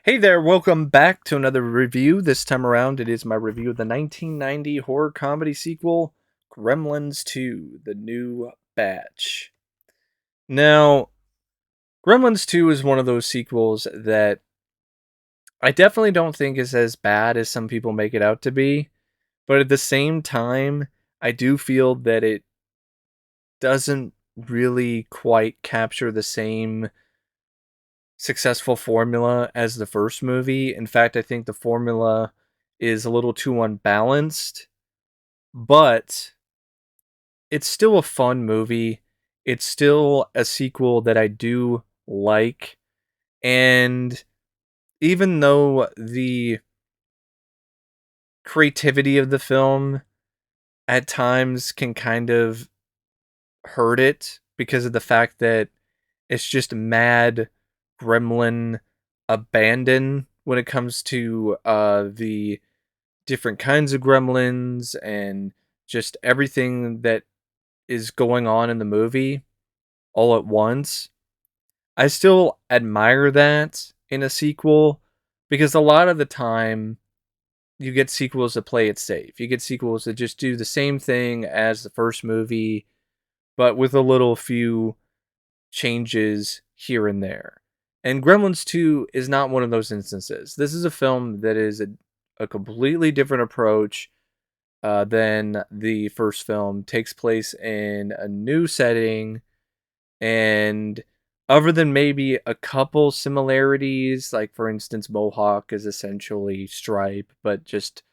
Hey there, welcome back to another review. This time around, it is my review of the 1990 horror comedy sequel, Gremlins 2, The New Batch. Now, Gremlins 2 is one of those sequels that I definitely don't think is as bad as some people make it out to be, but at the same time, I do feel that it doesn't really quite capture the same successful formula as the first movie. In fact, I think the formula is a little too unbalanced, but it's still a fun movie. It's still a sequel that I do like. And even though the creativity of the film at times can kind of hurt it because of the fact that it's just mad gremlin abandon when it comes to the different kinds of gremlins and just everything that is going on in the movie all at once. I still admire that in a sequel because a lot of the time you get sequels that play it safe. You get sequels that just do the same thing as the first movie, but with a little few changes here and there. And Gremlins 2 is not one of those instances. This is a film that is a completely different approach than the first film, takes place in a new setting, and other than maybe a couple similarities, like for instance, Mohawk is essentially Stripe, but just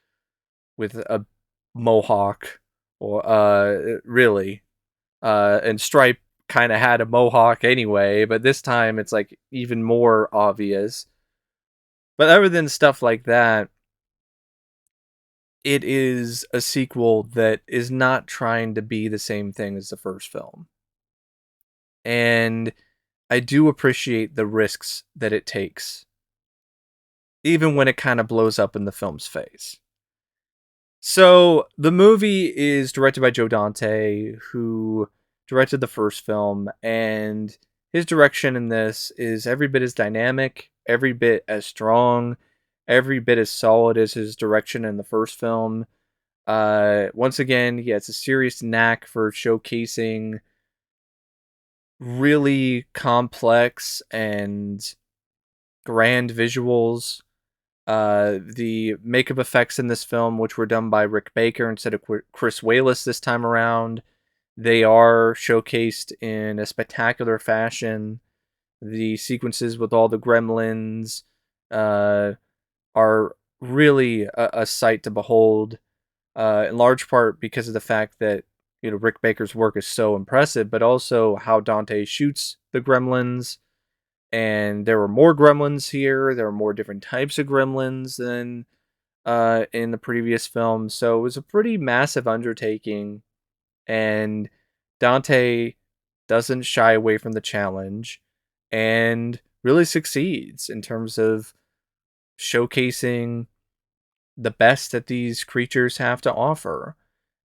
with a mohawk, or really, and Stripe kind of had a mohawk anyway, but this time it's like even more obvious. But other than stuff like that, it is a sequel that is not trying to be the same thing as the first film. And I do appreciate the risks that it takes, even when it kind of blows up in the film's face. So, the movie is directed by Joe Dante, who directed the first film, and his direction in this is every bit as dynamic, every bit as strong, every bit as solid as his direction in the first film. Once again, he has a serious knack for showcasing really complex and grand visuals. The makeup effects in this film, which were done by Rick Baker instead of Chris Walas this time around, they are showcased in a spectacular fashion. The sequences with all the gremlins uh, are really a sight to behold, in large part because of the fact that Rick Baker's work is so impressive, but also how Dante shoots the gremlins. And there were more gremlins here. There were more different types of gremlins than in the previous film. So it was a pretty massive undertaking. And Dante doesn't shy away from the challenge and really succeeds in terms of showcasing the best that these creatures have to offer.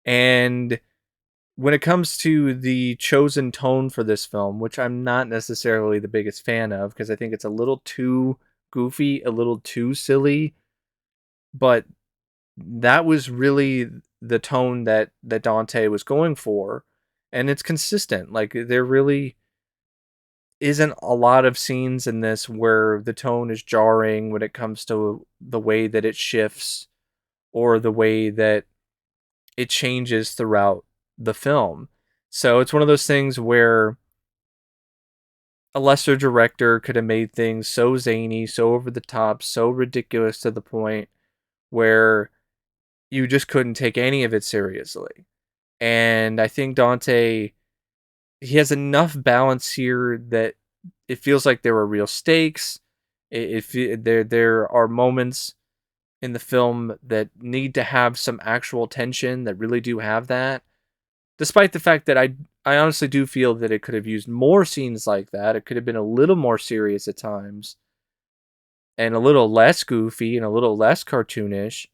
And when it comes to the chosen tone for this film, which I'm not necessarily the biggest fan of because I think it's a little too goofy, a little too silly, but that was really the tone that Dante was going for, and it's consistent. Like there really isn't a lot of scenes in this where the tone is jarring when it comes to the way that it shifts or the way that it changes throughout the film. So it's one of those things where a lesser director could have made things so zany, so over the top, so ridiculous to the point where you just couldn't take any of it seriously. And I think Dante, he has enough balance here that it feels like there are real stakes. There are moments in the film that need to have some actual tension that really do have that. Despite the fact that I honestly do feel that it could have used more scenes like that. It could have been a little more serious at times and a little less goofy and a little less cartoonish,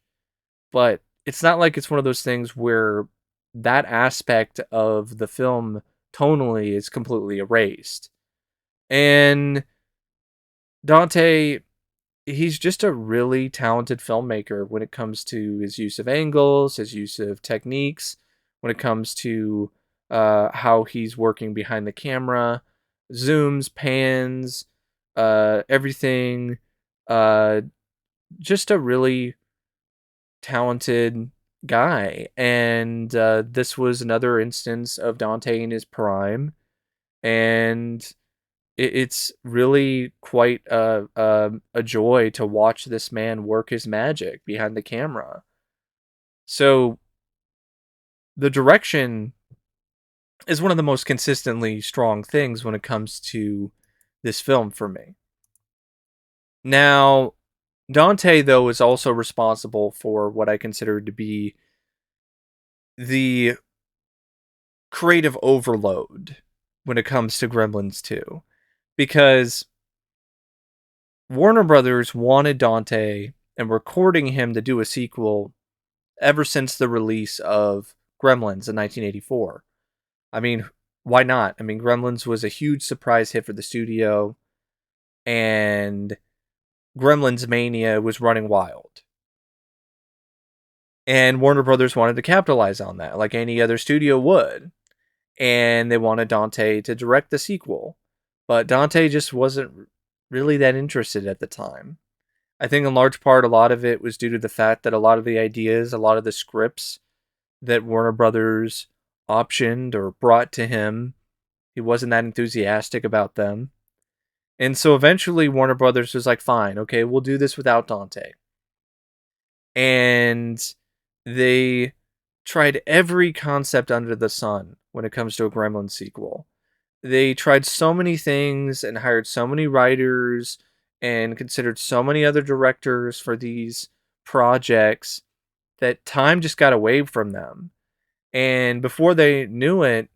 but it's not like it's one of those things where that aspect of the film tonally is completely erased. And Dante he's just a really talented filmmaker when it comes to his use of angles, his use of techniques, when it comes to how he's working behind the camera, zooms, pans, everything. Uh, just a really talented guy. And this was another instance of Dante in his prime. And it's really quite a joy to watch this man work his magic behind the camera. So the direction is one of the most consistently strong things when it comes to this film for me. Now, Dante, though, is also responsible for what I consider to be the creative overload when it comes to Gremlins 2. Because Warner Brothers wanted Dante and were courting him to do a sequel ever since the release of Gremlins in 1984. I mean, why not? I mean, Gremlins was a huge surprise hit for the studio, and Gremlins Mania was running wild. And Warner Brothers wanted to capitalize on that, like any other studio would. And they wanted Dante to direct the sequel. But Dante just wasn't really that interested at the time. I think in large part, a lot of it was due to the fact that a lot of the ideas, a lot of the scripts that Warner Brothers optioned or brought to him, he wasn't that enthusiastic about them. And so eventually Warner Brothers was like, fine, okay, we'll do this without Dante. And they tried every concept under the sun when it comes to a Gremlin sequel. They tried so many things and hired so many writers and considered so many other directors for these projects that time just got away from them. And before they knew it,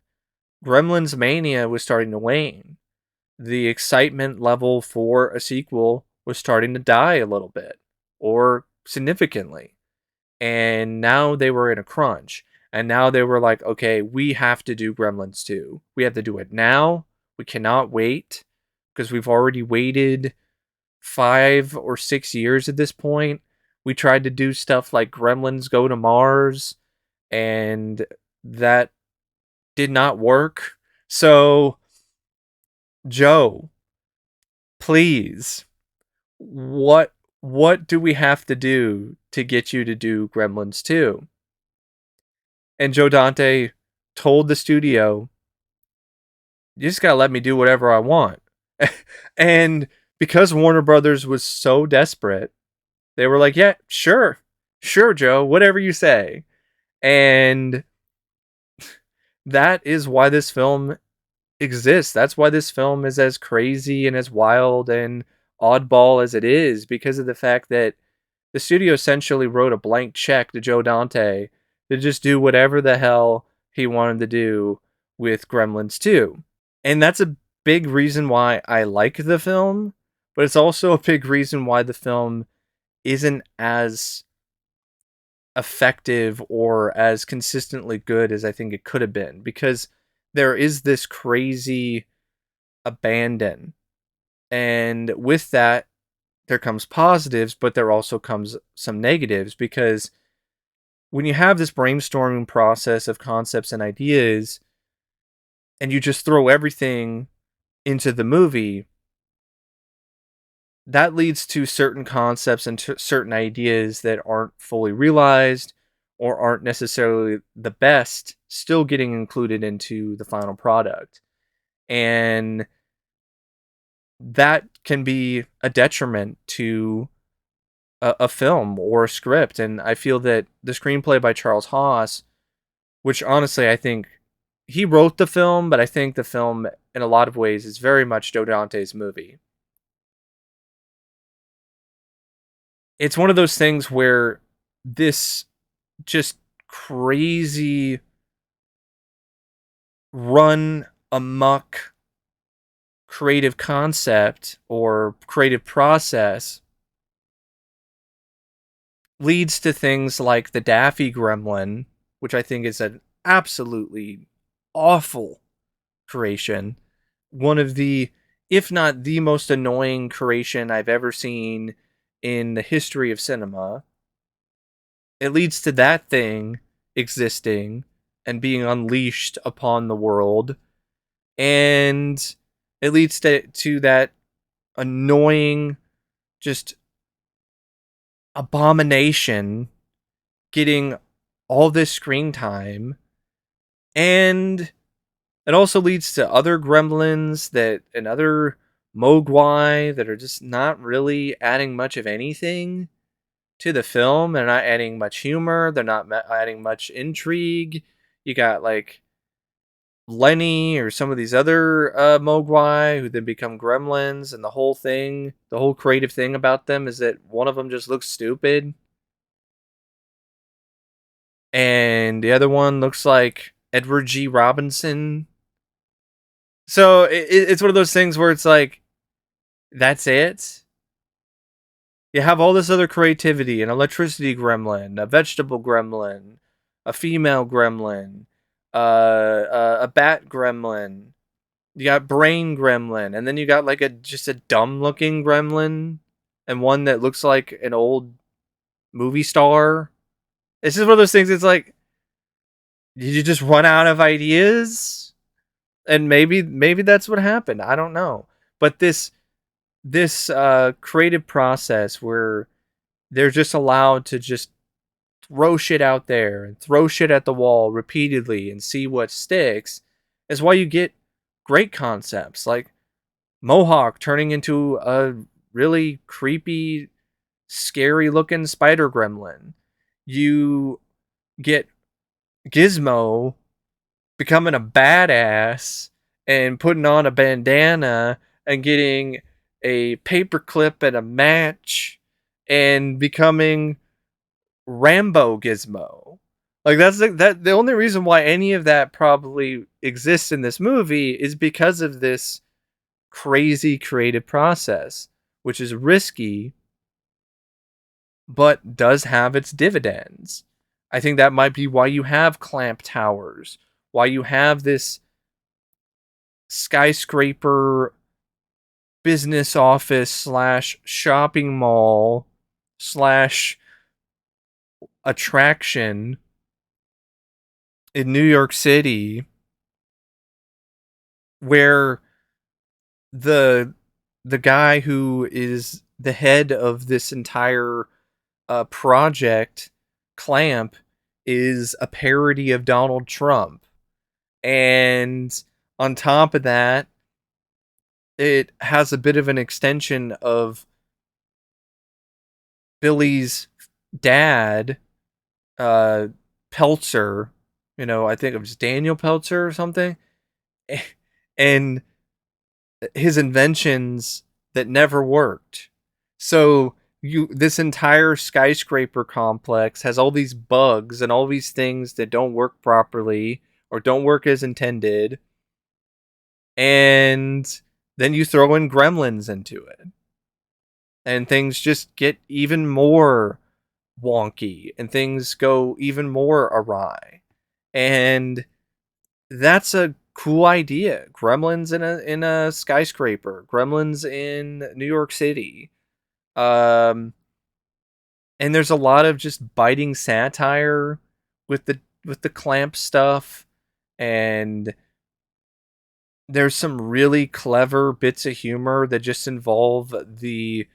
Gremlins Mania was starting to wane. The excitement level for a sequel was starting to die a little bit, or significantly. And now they were in a crunch. And now they were like, okay, we have to do Gremlins 2. We have to do it now. We cannot wait because we've already waited 5 or 6 years at this point. We tried to do stuff like Gremlins Go to Mars, and that did not work. So, Joe, please, what do we have to do to get you to do Gremlins 2? And Joe Dante told the studio, you just gotta let me do whatever I want. And because Warner Brothers was so desperate, they were like, yeah, sure. Sure, Joe, whatever you say. And that is why this film exists. That's why this film is as crazy and as wild and oddball as it is, because of the fact that the studio essentially wrote a blank check to Joe Dante to just do whatever the hell he wanted to do with Gremlins 2. And that's a big reason why I like the film, but it's also a big reason why the film isn't as effective or as consistently good as I think it could have been, because there is this crazy abandon. And with that, there comes positives, but there also comes some negatives, because when you have this brainstorming process of concepts and ideas and you just throw everything into the movie, that leads to certain concepts and certain ideas that aren't fully realized or aren't necessarily the best still getting included into the final product. And that can be a detriment to a film or a script. And I feel that the screenplay by Charles Haas, which honestly I think he wrote the film, but I think the film in a lot of ways is very much Joe Dante's movie. It's one of those things where this just crazy run amok creative concept or creative process leads to things like the Daffy Gremlin, which I think is an absolutely awful creation. One of the, if not the most annoying creation I've ever seen in the history of cinema. It leads to that thing existing and being unleashed upon the world. And it leads to that annoying, just abomination getting all this screen time. And it also leads to other gremlins and other mogwai that are just not really adding much of anything to the film. They're not adding much humor. They're not adding much intrigue. You got like Lenny or some of these other mogwai who then become gremlins, and the whole creative thing about them is that one of them just looks stupid, and the other one looks like Edward G. Robinson. So it's one of those things where it's like, that's it. You have all this other creativity, an electricity gremlin, a vegetable gremlin, a female gremlin, a bat gremlin. You got brain gremlin, and then you got like just a dumb looking gremlin, and one that looks like an old movie star. It's just one of those things. It's like, did you just run out of ideas? And maybe that's what happened. I don't know. But this creative process where they're just allowed to just throw shit out there and throw shit at the wall repeatedly and see what sticks is why you get great concepts like Mohawk turning into a really creepy, scary looking spider gremlin. You get Gizmo becoming a badass and putting on a bandana and getting a paperclip and a match and becoming Rambo Gizmo. Like the only reason why any of that probably exists in this movie is because of this crazy creative process, which is risky but does have its dividends. I think that might be why you have clamp towers, why you have this skyscraper business office slash shopping mall slash attraction in New York City where the guy who is the head of this entire project, Clamp, is a parody of Donald Trump. And on top of that, it has a bit of an extension of Billy's dad, Peltzer. I think it was Daniel Peltzer or something. And his inventions that never worked. So this entire skyscraper complex has all these bugs and all these things that don't work properly or don't work as intended. And then you throw in gremlins into it. And things just get even more wonky and things go even more awry. And that's a cool idea. Gremlins in a skyscraper. Gremlins in New York City. And there's a lot of just biting satire with the Clamp stuff, and there's some really clever bits of humor that just involve the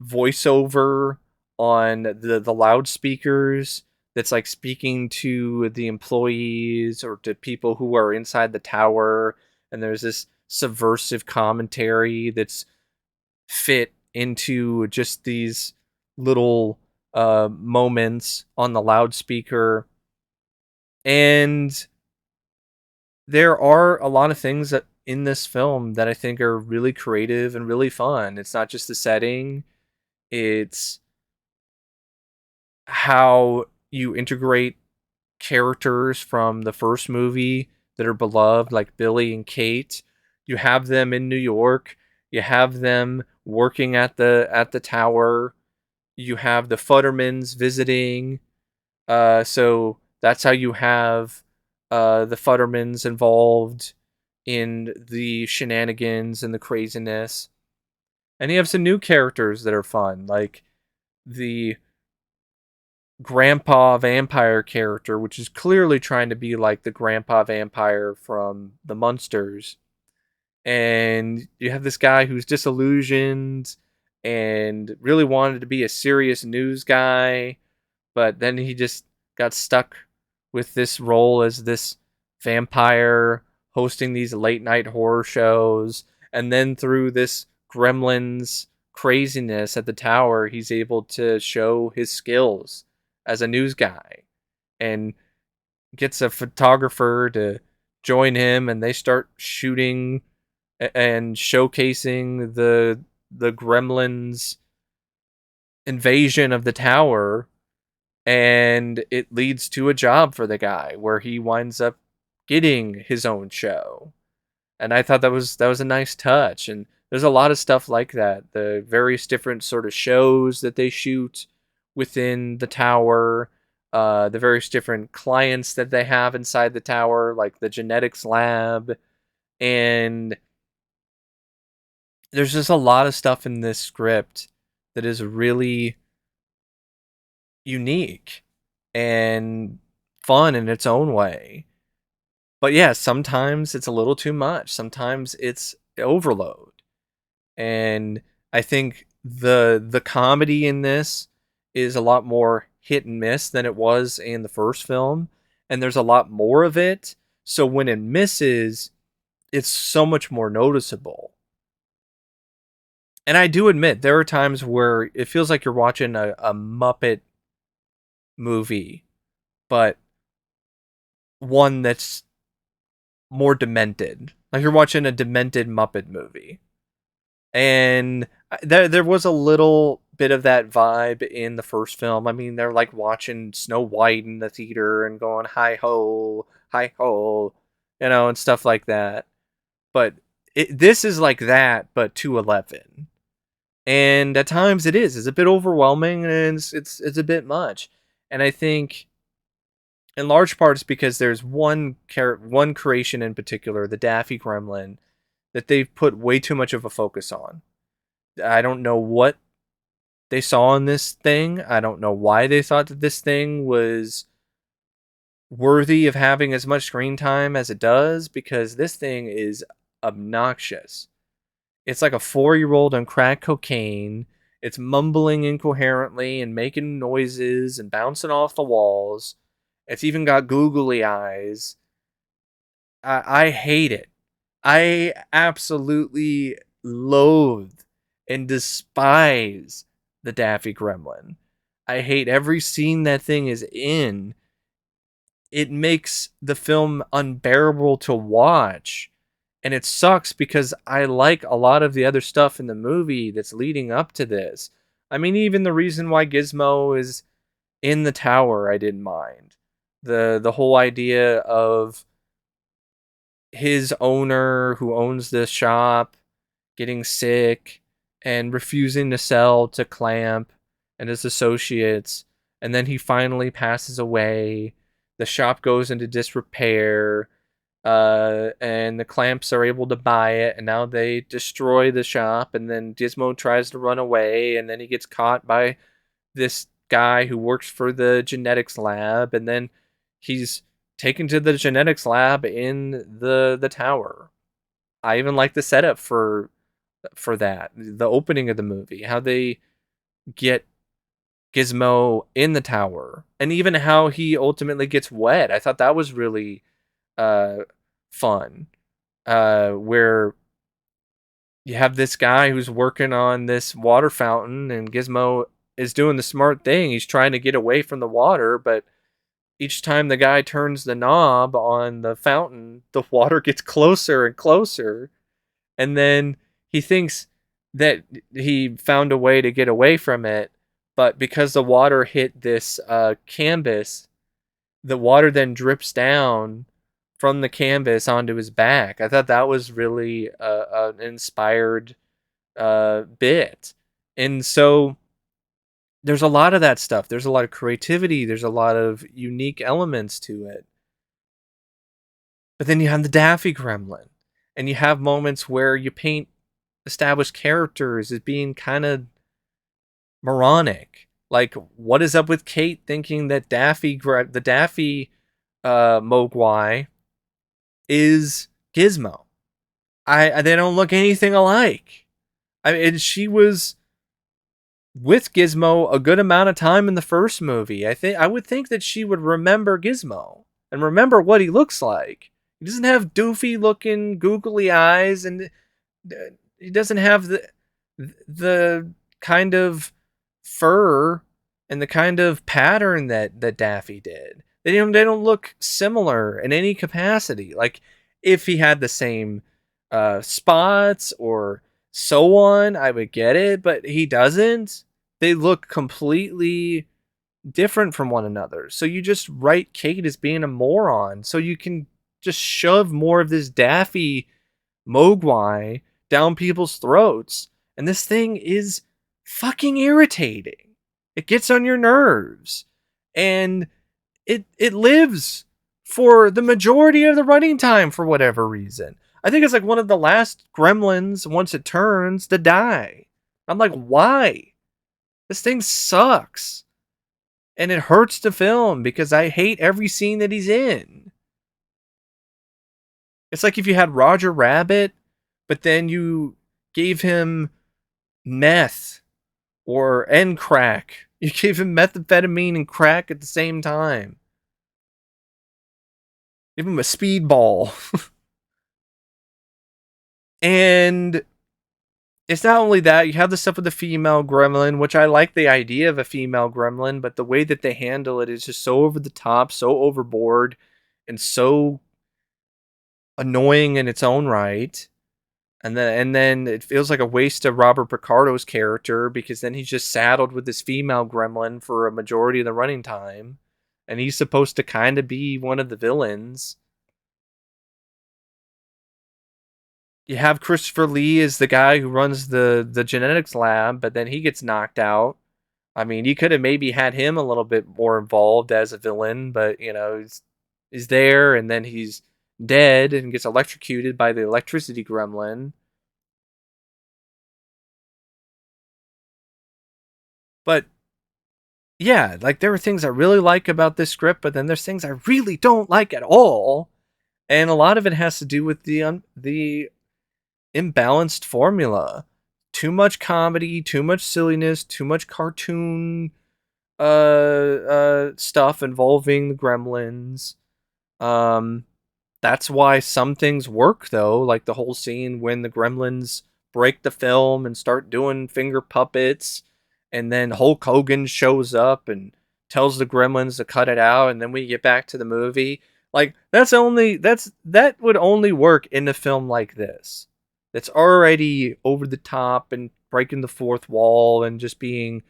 voiceover on the loudspeakers that's like speaking to the employees or to people who are inside the tower, and there's this subversive commentary that's fit into just these little moments on the loudspeaker. And there are a lot of things that in this film that I think are really creative and really fun. It's not just the setting, it's how you integrate characters from the first movie that are beloved, like Billy and Kate. You have them in New York. You have them working at the tower. You have the Futtermans visiting. So that's how you have the Futtermans involved in the shenanigans and the craziness. And you have some new characters that are fun, like the grandpa vampire character, which is clearly trying to be like the grandpa vampire from the Munsters. And you have this guy who's disillusioned and really wanted to be a serious news guy, but then he just got stuck with this role as this vampire hosting these late night horror shows. And then through this Gremlins craziness at the tower, he's able to show his skills as a news guy and gets a photographer to join him, and they start shooting and showcasing the Gremlins invasion of the tower, and it leads to a job for the guy where he winds up getting his own show. And I thought that was a nice touch. And there's a lot of stuff like that, the various different sort of shows that they shoot within the tower, the various different clients that they have inside the tower, like the genetics lab. And there's just a lot of stuff in this script that is really unique and fun in its own way. But yeah, sometimes it's a little too much. Sometimes it's overload. And I think the comedy in this is a lot more hit and miss than it was in the first film, and there's a lot more of it. So when it misses, it's so much more noticeable. And I do admit there are times where it feels like you're watching a Muppet movie, but one that's more demented. Like you're watching a demented Muppet movie. And there was a little bit of that vibe in the first film. I mean, they're like watching Snow White in the theater and going hi ho, and stuff like that. But this is like that, but to 11. And at times it's a bit overwhelming, and it's a bit much. And I think in large part it's because there's one creation in particular, the Daffy Gremlin, that they've put way too much of a focus on. I don't know what they saw in this thing. I don't know why they thought that this thing was worthy of having as much screen time as it does, because this thing is obnoxious. It's like a 4-year-old on crack cocaine. It's mumbling incoherently and making noises and bouncing off the walls. It's even got googly eyes. I hate it. I absolutely loathe and despise the Daffy Gremlin. I hate every scene that thing is in. It makes the film unbearable to watch. And it sucks because I like a lot of the other stuff in the movie that's leading up to this. I mean, even the reason why Gizmo is in the tower, I didn't mind. The whole idea of his owner, who owns this shop, getting sick and refusing to sell to Clamp and his associates, and then he finally passes away. The shop goes into disrepair, and the Clamps are able to buy it, and now they destroy the shop, and then Gizmo tries to run away, and then he gets caught by this guy who works for the genetics lab, and then he's taken to the genetics lab in the tower. I even like the setup for that, the opening of the movie, how they get Gizmo in the tower, and even how he ultimately gets wet. I thought that was really uh, fun, where you have this guy who's working on this water fountain, and Gizmo is doing the smart thing. He's trying to get away from the water, but each time the guy turns the knob on the fountain, the water gets closer and closer. And then he thinks that he found a way to get away from it, but because the water hit this canvas, the water then drips down from the canvas onto his back. I thought that was really an inspired bit. And so there's a lot of that stuff. There's a lot of creativity. There's a lot of unique elements to it. But then you have the Daffy Gremlin, and you have moments where you paint established characters as being kind of moronic Like, what is up with Kate thinking that the Daffy Mogwai is Gizmo? They don't look anything alike. I mean, and she was with Gizmo a good amount of time in the first movie. I would think that she would remember Gizmo and remember what he looks like. He doesn't have doofy looking googly eyes, and he doesn't have the kind of fur and the kind of pattern that Daffy did. They don't look similar in any capacity. Like, if he had the same spots or so on, I would get it, but he doesn't. They look completely different from one another. So you just write Kate as being a moron, so you can just shove more of this Daffy Mogwai down people's throats. And this thing is fucking irritating. It gets on your nerves. And it lives for the majority of the running time for whatever reason. I think it's like one of the last Gremlins, once it turns, to die. I'm like, why? This thing sucks. And it hurts to film because I hate every scene that he's in. It's like if you had Roger Rabbit, but then you gave him meth and crack. You gave him methamphetamine and crack at the same time. Give him a speedball. And it's not only that, you have the stuff with the female gremlin, which I like the idea of a female gremlin, but the way that they handle it is just so over the top, so overboard, and so annoying in its own right. And then it feels like a waste of Robert Picardo's character, because then he's just saddled with this female gremlin for a majority of the running time, and he's supposed to kind of be one of the villains. You have Christopher Lee as the guy who runs the genetics lab, but then he gets knocked out. I mean, you could have maybe had him a little bit more involved as a villain, but he's there, and then he's dead and gets electrocuted by the electricity gremlin. But yeah, like, there are things I really like about this script, but then there's things I really don't like at all, and a lot of it has to do with the imbalanced formula. Too much comedy, too much silliness, too much cartoon stuff involving the gremlins. Um that's why some things work, though, like the whole scene when the gremlins break the film and start doing finger puppets, and then Hulk Hogan shows up and tells the gremlins to cut it out, and then we get back to the movie. Like, that would only work in a film like this. That's already over the top and breaking the fourth wall and just being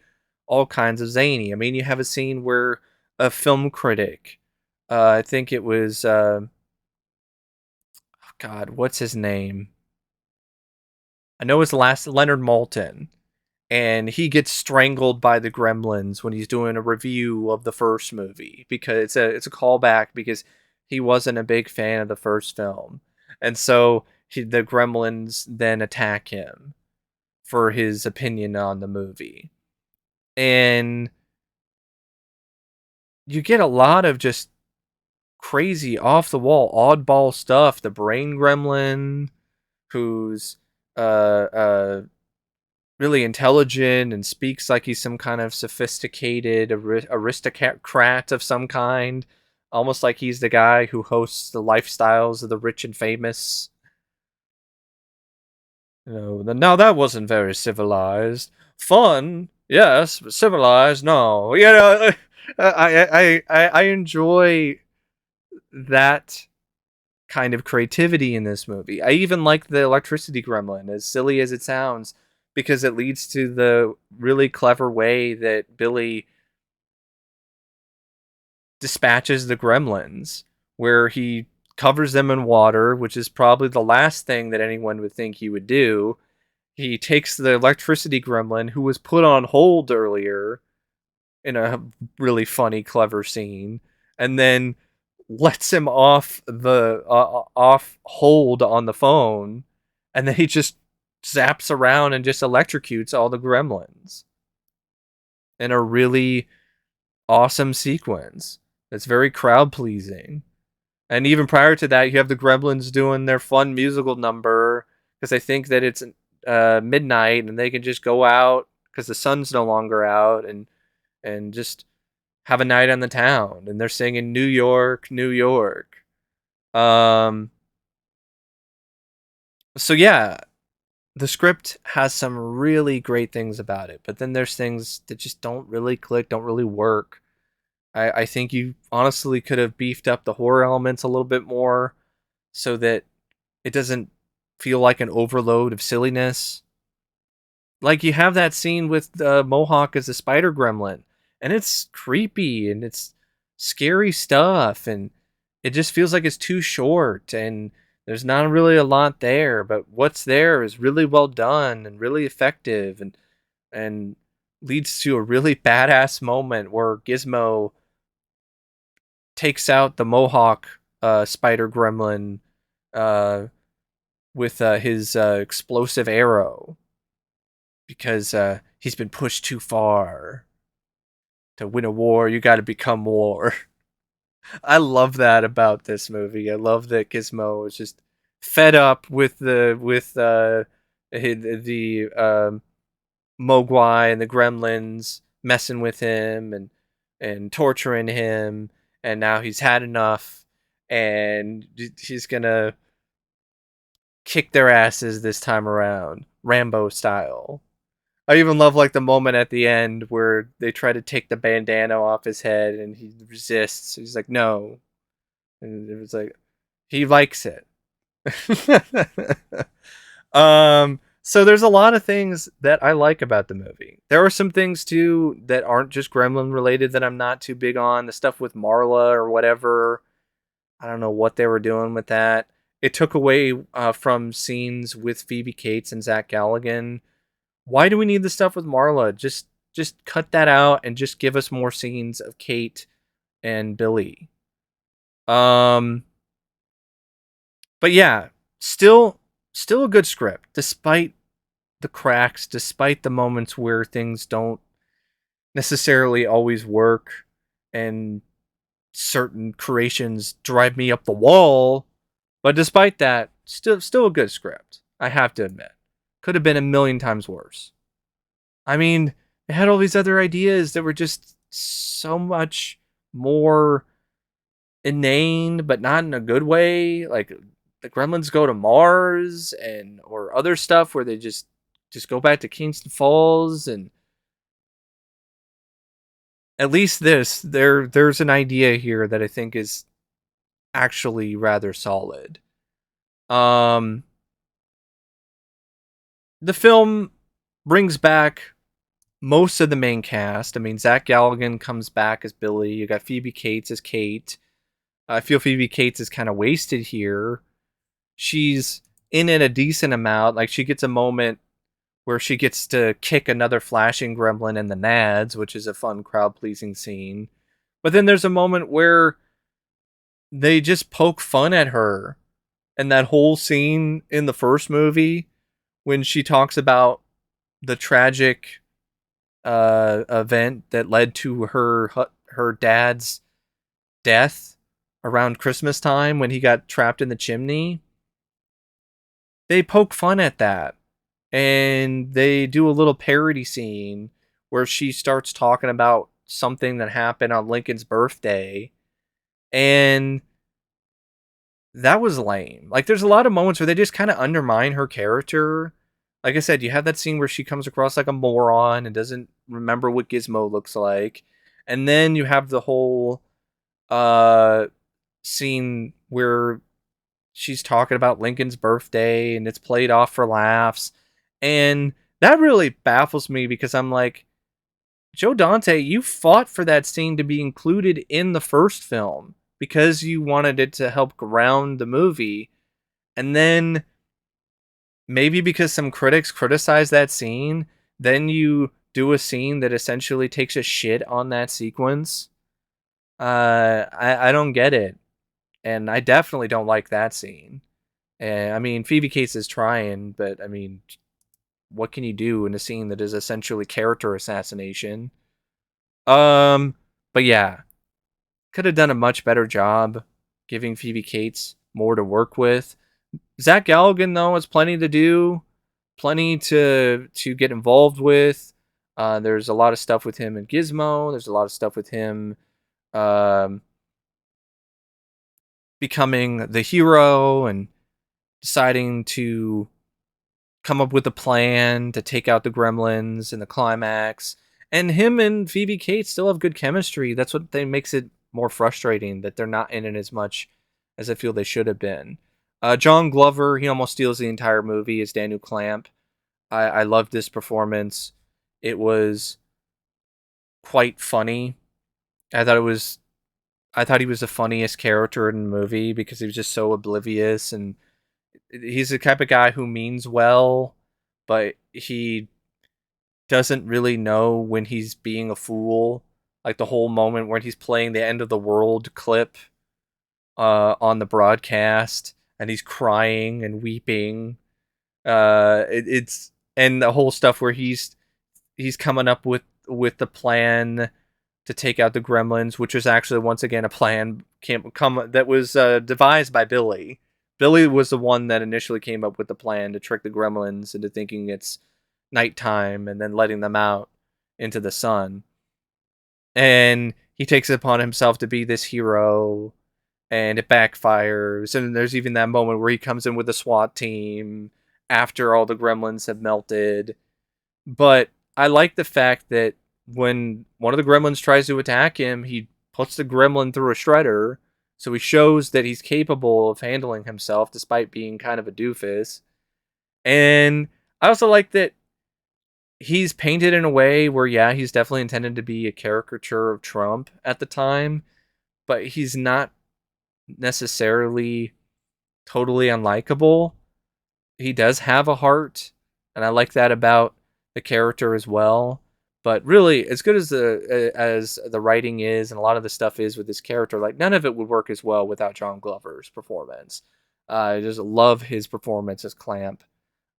all kinds of zany. I mean, you have a scene where a film critic, I think it was God, what's his name? I know it's last Leonard Maltin, and he gets strangled by the Gremlins when he's doing a review of the first movie, because it's a callback because he wasn't a big fan of the first film, and so the Gremlins then attack him for his opinion on the movie, and you get a lot of just crazy off the wall oddball stuff. The Brain Gremlin, who's uh uh really intelligent and speaks like he's some kind of sophisticated aristocrat of some kind, almost like he's the guy who hosts the lifestyles of the rich and famous. Now that wasn't very civilized. Fun, yes, but civilized, no. I enjoy that kind of creativity in this movie. I even like the electricity gremlin, as silly as it sounds, because it leads to the really clever way that Billy dispatches the gremlins, where he covers them in water, which is probably the last thing that anyone would think he would do. He takes the electricity gremlin, who was put on hold earlier in a really funny, clever scene, and then lets him off hold on the phone, and then he just zaps around and just electrocutes all the gremlins. in a really awesome sequence. It's very crowd pleasing. And even prior to that, you have the Gremlins doing their fun musical number because they think that it's midnight and they can just go out because the sun's no longer out and just have a night on the town. And they're singing New York, New York. Um, so yeah, the script has some really great things about it, but then there's things that just don't really click, don't really work. I think you honestly could have beefed up the horror elements a little bit more so that it doesn't feel like an overload of silliness. Like you have that scene with Mohawk as a spider gremlin, and it's creepy and it's scary stuff, and it just feels like it's too short, and there's not really a lot there. But what's there is really well done and really effective, and leads to a really badass moment where Gizmo takes out the Mohawk spider gremlin uh, with his explosive arrow because he's been pushed too far. To win a war, you got to become war. I love that about this movie. I love that Gizmo is just fed up with the Mogwai and the Gremlins messing with him and torturing him, and now he's had enough, and he's gonna kick their asses this time around, Rambo style. I even love like the moment at the end where they try to take the bandana off his head and he resists. He's like, no. And it was like he likes it. So there's a lot of things that I like about the movie. There are some things too that aren't just Gremlin related that I'm not too big on. The stuff with Marla or whatever. I don't know what they were doing with that. It took away from scenes with Phoebe Cates and Zach Galligan. Why do we need the stuff with Marla? Just cut that out and just give us more scenes of Kate and Billy. Um but yeah, still still a good script despite the cracks, despite the moments where things don't necessarily always work and certain creations drive me up the wall. But despite that, still a good script. I have to admit. Could have been a million times worse. I mean, they had all these other ideas that were just so much more inane, but not in a good way. Like the Gremlins go to Mars and or other stuff where they just go back to Kingston Falls, and at least there's an idea here that I think is actually rather solid. Um the film brings back most of the main cast. I mean, Zach Galligan comes back as Billy. You got Phoebe Cates as Kate. I feel Phoebe Cates is kind of wasted here. She's in it a decent amount. Like she gets a moment where she gets to kick another flashing gremlin in the nads, which is a fun crowd pleasing scene. But then there's a moment where they just poke fun at her. And that whole scene in the first movie when she talks about the tragic event that led to her dad's death around Christmas time when he got trapped in the chimney. They poke fun at that, and they do a little parody scene where she starts talking about something that happened on Lincoln's birthday, and that was lame. Like, there's a lot of moments where they just kind of undermine her character. Like I said, you have that scene where she comes across like a moron and doesn't remember what Gizmo looks like. And then you have the whole uh scene where she's talking about Lincoln's birthday and it's played off for laughs. And that really baffles me because I'm like, Joe Dante, you fought for that scene to be included in the first film because you wanted it to help ground the movie. And then maybe because some critics criticize that scene, then you do a scene that essentially takes a shit on that sequence. I don't get it, and I definitely don't like that scene. And I mean, Phoebe Cates is trying, but I mean, what can you do in a scene that is essentially character assassination? Um, but yeah, could have done a much better job giving Phoebe Cates more to work with. Zach Galligan though has plenty to do, plenty to get involved with. There's a lot of stuff with him in Gizmo. There's a lot of stuff with him um, becoming the hero and deciding to come up with a plan to take out the gremlins in the climax. And him and Phoebe Cates still have good chemistry. That's what they makes it more frustrating that they're not in it as much as I feel they should have been. John Glover, he almost steals the entire movie as Daniel Clamp. I loved this performance. It was quite funny. I thought it was I thought he was the funniest character in the movie because he was just so oblivious, and he's the type of guy who means well, but he doesn't really know when he's being a fool. Like the whole moment when he's playing the end of the world clip on the broadcast and he's crying and weeping. It's and the whole stuff where he's coming up with the plan to take out the gremlins, which was actually once again a plan that was devised by Billy. Billy was the one that initially came up with the plan to trick the gremlins into thinking it's nighttime and then letting them out into the sun. And he takes it upon himself to be this hero, and it backfires. And there's even that moment where he comes in with a SWAT team after all the gremlins have melted. But I like the fact that when one of the gremlins tries to attack him, he puts the gremlin through a shredder. So he shows that he's capable of handling himself despite being kind of a doofus. And I also like that he's painted in a way where, yeah, he's definitely intended to be a caricature of Trump at the time, but he's not necessarily totally unlikable. He does have a heart, and I like that about the character as well. But really, as good as the writing is, and a lot of the stuff is with this character, like none of it would work as well without John Glover's performance. I just love his performance as Clamp.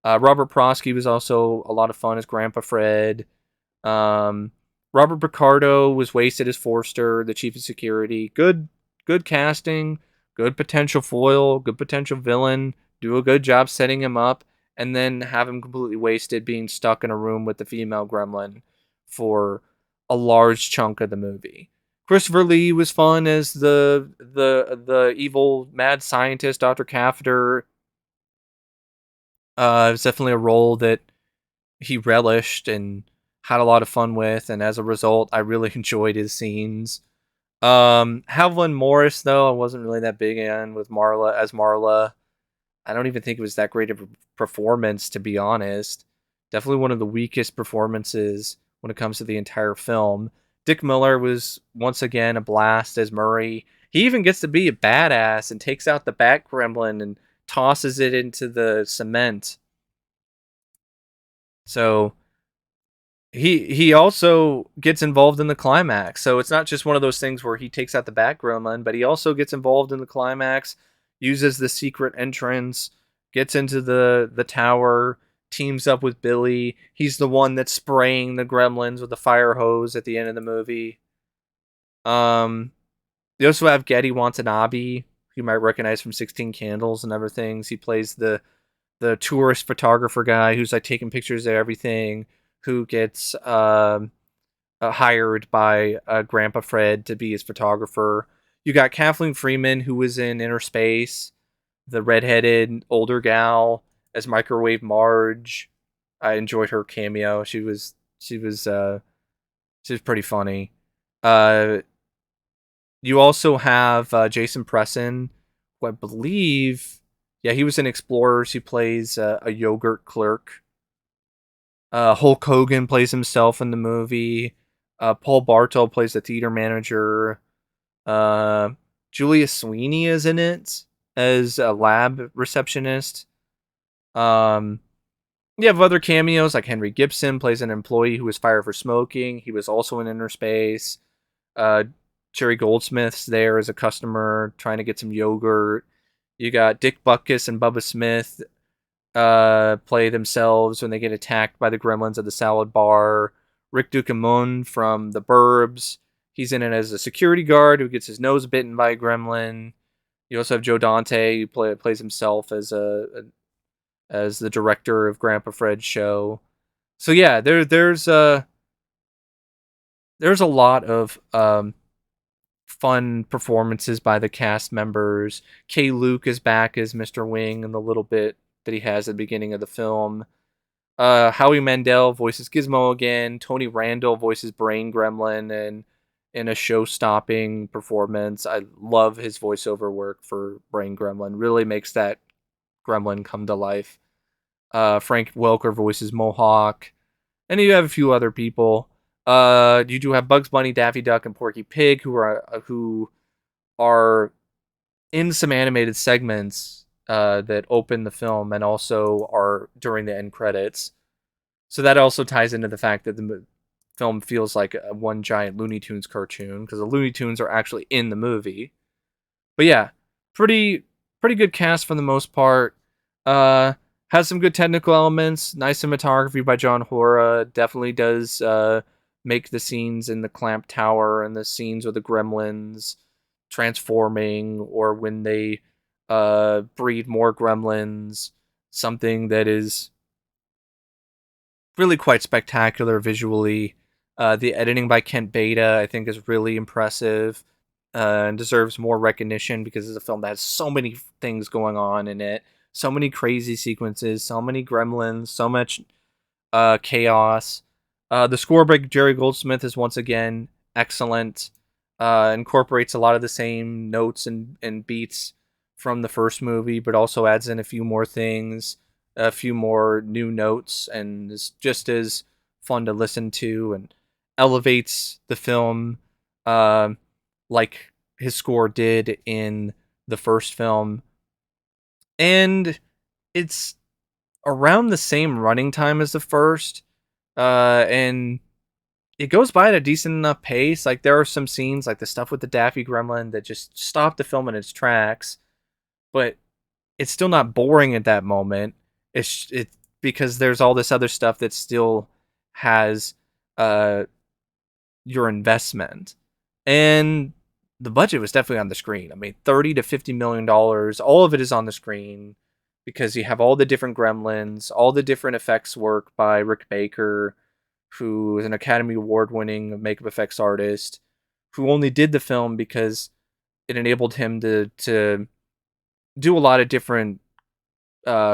Robert Prosky was also a lot of fun as Grandpa Fred. Um, Robert Picardo was wasted as Forster, the chief of security. Good casting, good potential foil, good potential villain. Do a good job setting him up, and then have him completely wasted being stuck in a room with the female gremlin for a large chunk of the movie. Christopher Lee was fun as the evil mad scientist, Dr. Catheter. It was definitely a role that he relished and had a lot of fun with, and as a result, I really enjoyed his scenes. Howlin' Morris, though, I wasn't really that big in with Marla as Marla. I don't even think it was that great of a performance, to be honest. Definitely one of the weakest performances when it comes to the entire film. Dick Miller was once again a blast as Murray. He even gets to be a badass and takes out the Bat Gremlin and tosses it into the cement. So he also gets involved in the climax. So it's not just one of those things where he takes out the Bat Gremlin, but he also gets involved in the climax, uses the secret entrance, gets into the tower, teams up with Billy. He's the one that's spraying the gremlins with the fire hose at the end of the movie. They also have Getty Watanabe, who you might recognize from 16 Candles and other things. He plays the tourist photographer guy who's like taking pictures of everything, who gets hired by Grandpa Fred to be his photographer. You got Kathleen Freeman, who was in Inner Space, the redheaded older gal as Microwave Marge. I enjoyed her cameo. She was pretty funny. Uh, you also have Jason Presson, who I believe, yeah, he was in Explorers. He plays a yogurt clerk. Hulk Hogan plays himself in the movie. Paul Bartel plays the theater manager. Uh, Julia Sweeney is in it as a lab receptionist. Um, you have other cameos like Henry Gibson plays an employee who was fired for smoking. He was also in Inner Space. Uh, Jerry Goldsmith's there as a customer trying to get some yogurt. You got Dick Butkus and Bubba Smith play themselves when they get attacked by the gremlins at the salad bar. Rick Ducamon from The Burbs. He's in it as a security guard who gets his nose bitten by a gremlin. You also have Joe Dante, who plays himself as as the director of Grandpa Fred's show. So yeah, there's a lot of fun performances by the cast members. Kay Luke is back as Mr. Wing in the little bit that he has at the beginning of the film. Howie Mandel voices Gizmo again. Tony Randall voices Brain Gremlin, and in a show-stopping performance. I love his voiceover work for Brain Gremlin. Really makes that Gremlin come to life. Frank Welker voices Mohawk, and you have a few other people. You do have Bugs Bunny, Daffy Duck, and Porky Pig, who are in some animated segments that open the film and also are during the end credits. So that also ties into the fact that the film feels like one giant Looney Tunes cartoon because the Looney Tunes are actually in the movie. But yeah, pretty pretty good cast for the most part. Uh, has some good technical elements. Nice cinematography by John Hora. Definitely does make the scenes in the Clamp Tower and the scenes with the Gremlins transforming, or when they breed more Gremlins, something that is really quite spectacular visually. The editing by Kent Beta, I think, is really impressive and deserves more recognition because it's a film that has so many things going on in it, so many crazy sequences, so many gremlins, so much chaos. The score by Jerry Goldsmith is once again excellent. Incorporates a lot of the same notes and beats from the first movie, but also adds in a few more things, a few more new notes, and is just as fun to listen to and elevates the film like his score did in the first film. And it's around the same running time as the first, and it goes by at a decent enough pace. Like there are some scenes, like the stuff with the Daffy Gremlin, that just stop the film in its tracks, but it's still not boring at that moment. It's because there's all this other stuff that still has uh your investment, and the budget was definitely on the screen. I mean, $30 to $50 million, all of it is on the screen because you have all the different gremlins, all the different effects work by Rick Baker, who is an Academy Award winning makeup effects artist, who only did the film because it enabled him to do a lot of different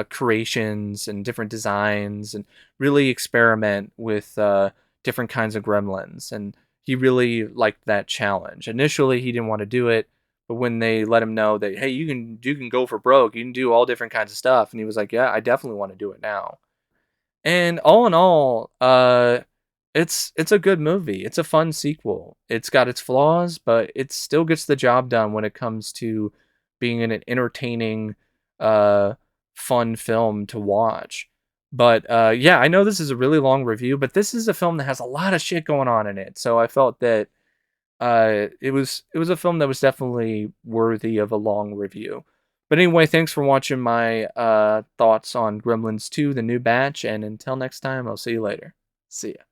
creations and different designs and really experiment with different kinds of gremlins. And he really liked that challenge. Initially, he didn't want to do it, but when they let him know that, hey, you can go for broke, you can do all different kinds of stuff, and he was like, yeah, I definitely want to do it now. And all in all, it's a good movie. It's a fun sequel. It's got its flaws, but it still gets the job done when it comes to being an entertaining, uh, fun film to watch. But yeah, I know this is a really long review, but this is a film that has a lot of shit going on in it. So I felt that it was a film that was definitely worthy of a long review. But anyway, thanks for watching my thoughts on Gremlins 2, the new batch, and until next time, I'll see you later. See ya.